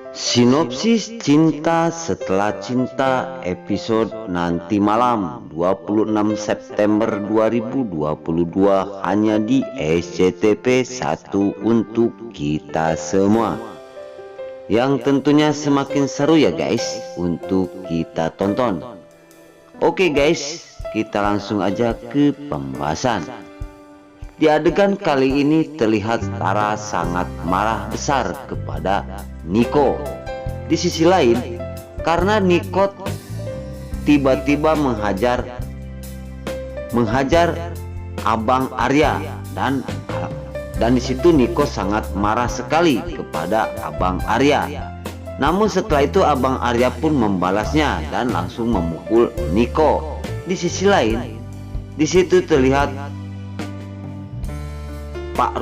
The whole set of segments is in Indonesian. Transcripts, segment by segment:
Sinopsis Cinta Setelah Cinta episode nanti malam 26 September 2022 hanya di SCTV 1 untuk kita semua, yang tentunya semakin seru ya guys untuk kita tonton. Oke guys, kita langsung aja ke pembahasan. Di adegan kali ini terlihat Tara sangat marah besar kepada Niko. Di sisi lain, karena Niko tiba-tiba menghajar Abang Arya dan di situ Niko sangat marah sekali kepada Abang Arya. Namun setelah itu Abang Arya pun membalasnya dan langsung memukul Niko. Di sisi lain, di situ terlihat Pak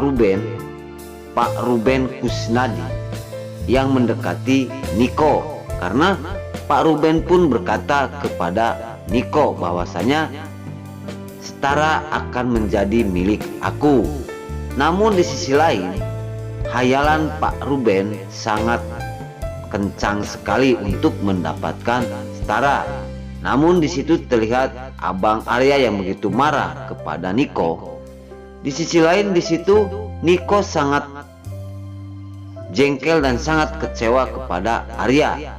Ruben Kusnadi yang mendekati Niko, karena Pak Ruben pun berkata kepada Niko bahwasanya Setara akan menjadi milik aku. Namun di sisi lain, hayalan Pak Ruben sangat kencang sekali untuk mendapatkan Setara. Namun di situ terlihat Abang Arya yang begitu marah kepada Niko. Di sisi lain, di situ Niko sangat jengkel dan sangat kecewa kepada Arya.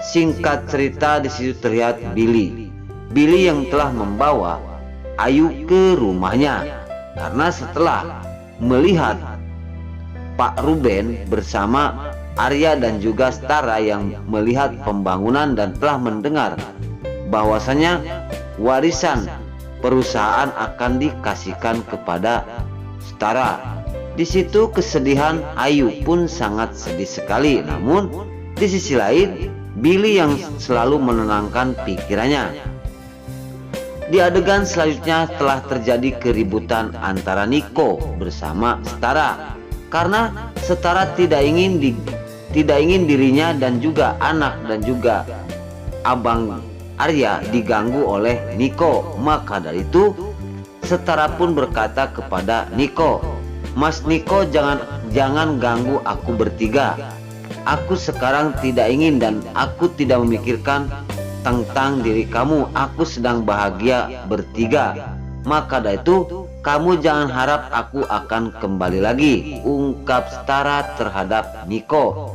Singkat cerita, di situ terlihat Billy yang telah membawa Ayu ke rumahnya, karena setelah melihat Pak Ruben bersama Arya dan juga Setara yang melihat pembangunan dan telah mendengar bahwasanya warisan perusahaan akan dikasihkan kepada Setara. Di situ kesedihan Ayu pun sangat sedih sekali. Namun di sisi lain, Billy yang selalu menenangkan pikirannya. Di adegan selanjutnya telah terjadi keributan antara Niko bersama Setara, karena Setara tidak ingin dirinya dan juga anak dan juga Abang Arya diganggu oleh Niko. Maka dari itu Setara pun berkata kepada Niko, "Mas Niko, jangan ganggu aku bertiga. Aku sekarang tidak ingin dan aku tidak memikirkan tentang diri kamu. Aku sedang bahagia bertiga. Maka dari itu kamu jangan harap aku akan kembali lagi," ungkap Setara terhadap Niko.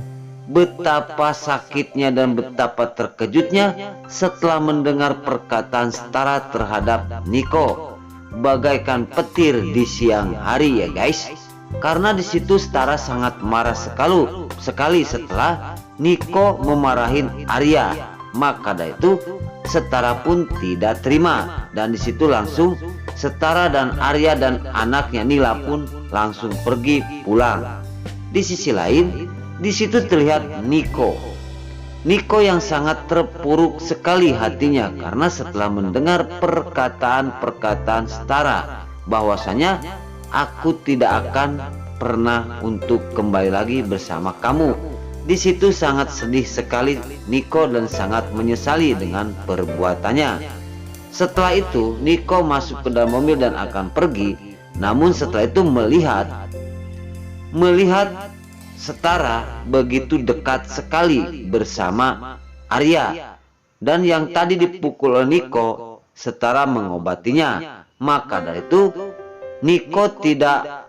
Betapa sakitnya dan betapa terkejutnya setelah mendengar perkataan Setara terhadap Niko, bagaikan petir di siang hari ya guys. Karena di situ Setara sangat marah sekali setelah Niko memarahin Arya. Maka dari itu Setara pun tidak terima, dan di situ langsung Setara dan Arya dan anaknya Nila pun langsung pergi pulang. Di sisi lain, di situ terlihat Niko yang sangat terpuruk sekali hatinya, karena setelah mendengar perkataan Setara bahwasanya aku tidak akan pernah untuk kembali lagi bersama kamu. Di situ sangat sedih sekali Niko dan sangat menyesali dengan perbuatannya. Setelah itu Niko masuk ke dalam mobil dan akan pergi. Namun setelah itu melihat Setara begitu dekat sekali bersama Arya, dan yang tadi dipukul oleh Niko, Setara mengobatinya. Maka dari itu Niko tidak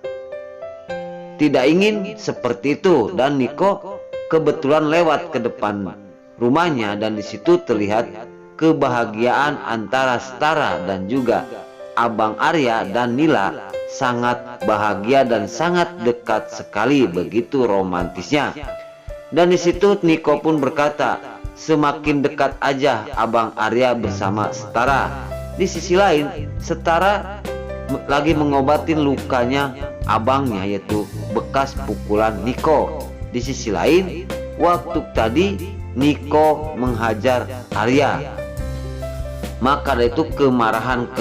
ingin seperti itu, dan Niko kebetulan lewat ke depan rumahnya, dan di situ terlihat kebahagiaan antara Setara dan juga Abang Arya dan Nila. Sangat bahagia dan sangat dekat sekali, begitu romantisnya. Dan di situ Niko pun berkata, semakin dekat aja Abang Arya bersama Setara. Di sisi lain, Setara lagi mengobatin lukanya abangnya, yaitu bekas pukulan Niko. Di sisi lain, waktu tadi Niko menghajar Arya. Maka dari itu kemarahan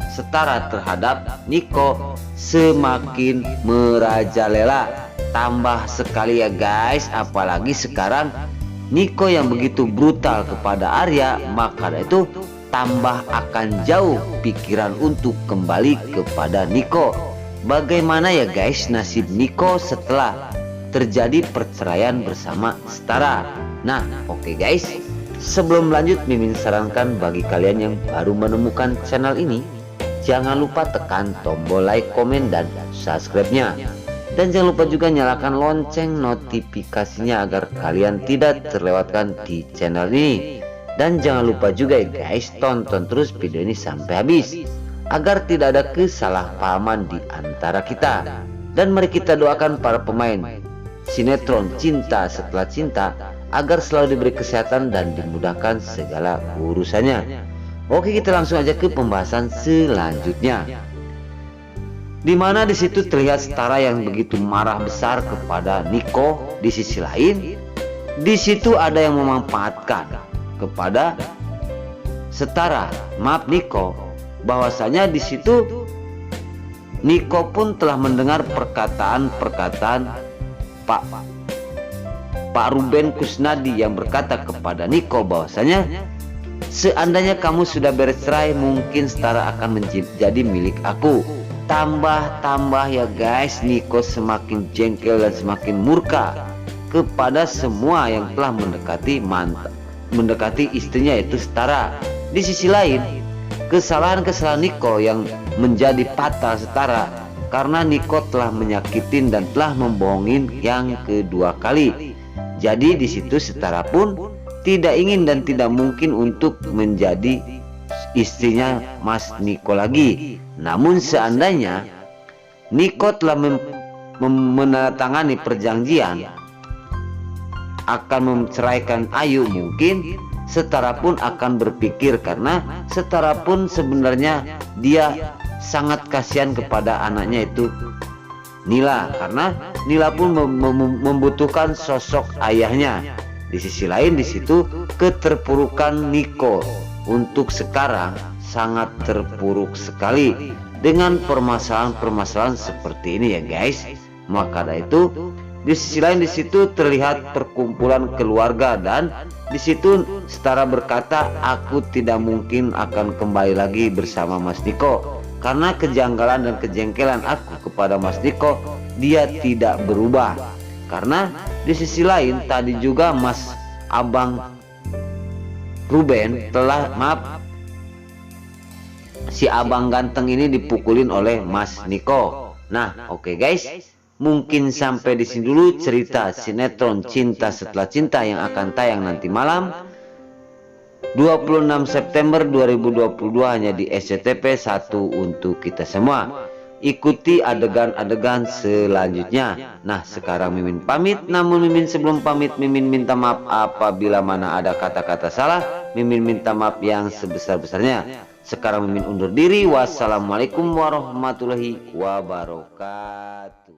Setara terhadap Niko semakin merajalela. Tambah sekali ya guys, apalagi sekarang Niko yang begitu brutal kepada Arya, maka dari itu tambah akan jauh pikiran untuk kembali kepada Niko. Bagaimana ya guys nasib Niko setelah terjadi perceraian bersama Setara. Nah, oke guys, sebelum lanjut, Mimin sarankan bagi kalian yang baru menemukan channel ini, jangan lupa tekan tombol like, komen, dan subscribe-nya. Dan jangan lupa juga nyalakan lonceng notifikasinya agar kalian tidak terlewatkan di channel ini. Dan jangan lupa juga ya guys, tonton terus video ini sampai habis agar tidak ada kesalahpahaman di antara kita. Dan mari kita doakan para pemain sinetron Cinta Setelah Cinta agar selalu diberi kesehatan dan dimudahkan segala urusannya. Oke, kita langsung aja ke pembahasan selanjutnya. Dimana di situ terlihat Setara yang begitu marah besar kepada Niko. Di sisi lain, di situ ada yang memanfaatkan kepada Setara, maaf Niko, bahwasanya di situ Niko pun telah mendengar perkataan-perkataan Pak Ruben Kusnadi yang berkata kepada Niko bahwasanya seandainya kamu sudah beres cerai, mungkin Setara akan menjadi milik aku. Tambah ya guys, Niko semakin jengkel dan semakin murka kepada semua yang telah mendekati istrinya yaitu Setara. Di sisi lain, kesalahan-kesalahan Niko yang menjadi fatal Setara karena Niko telah menyakitin dan telah membohongin yang kedua kali. Jadi di situ Setara pun tidak ingin dan tidak mungkin untuk menjadi istrinya Mas Niko lagi. Namun seandainya Niko telah menandatangani perjanjian akan menceraikan Ayu, mungkin Setara pun akan berpikir, karena Setara pun sebenarnya dia sangat kasihan kepada anaknya itu Nila, karena Nila pun membutuhkan sosok ayahnya. Di sisi lain, di situ keterpurukan Niko untuk sekarang sangat terpuruk sekali dengan permasalahan-permasalahan seperti ini ya guys. Maka dari itu, di sisi lain di situ terlihat perkumpulan keluarga, dan di situ Setara berkata, aku tidak mungkin akan kembali lagi bersama Mas Niko karena kejanggalan dan kejengkelan aku kepada Mas Niko dia tidak berubah. Karena di sisi lain tadi juga Mas Abang Ruben telah, si abang ganteng ini dipukulin oleh Mas Niko. Nah, oke guys, mungkin sampai di sini dulu cerita sinetron Cinta Setelah Cinta yang akan tayang nanti malam 26 September 2022 hanya di SCTV 1 untuk kita semua. Ikuti adegan-adegan selanjutnya. Nah, sekarang Mimin pamit. Namun Mimin sebelum pamit, Mimin minta maaf apabila mana ada kata-kata salah. Mimin minta maaf yang sebesar-besarnya. Sekarang Mimin undur diri. Wassalamualaikum warahmatullahi wabarakatuh.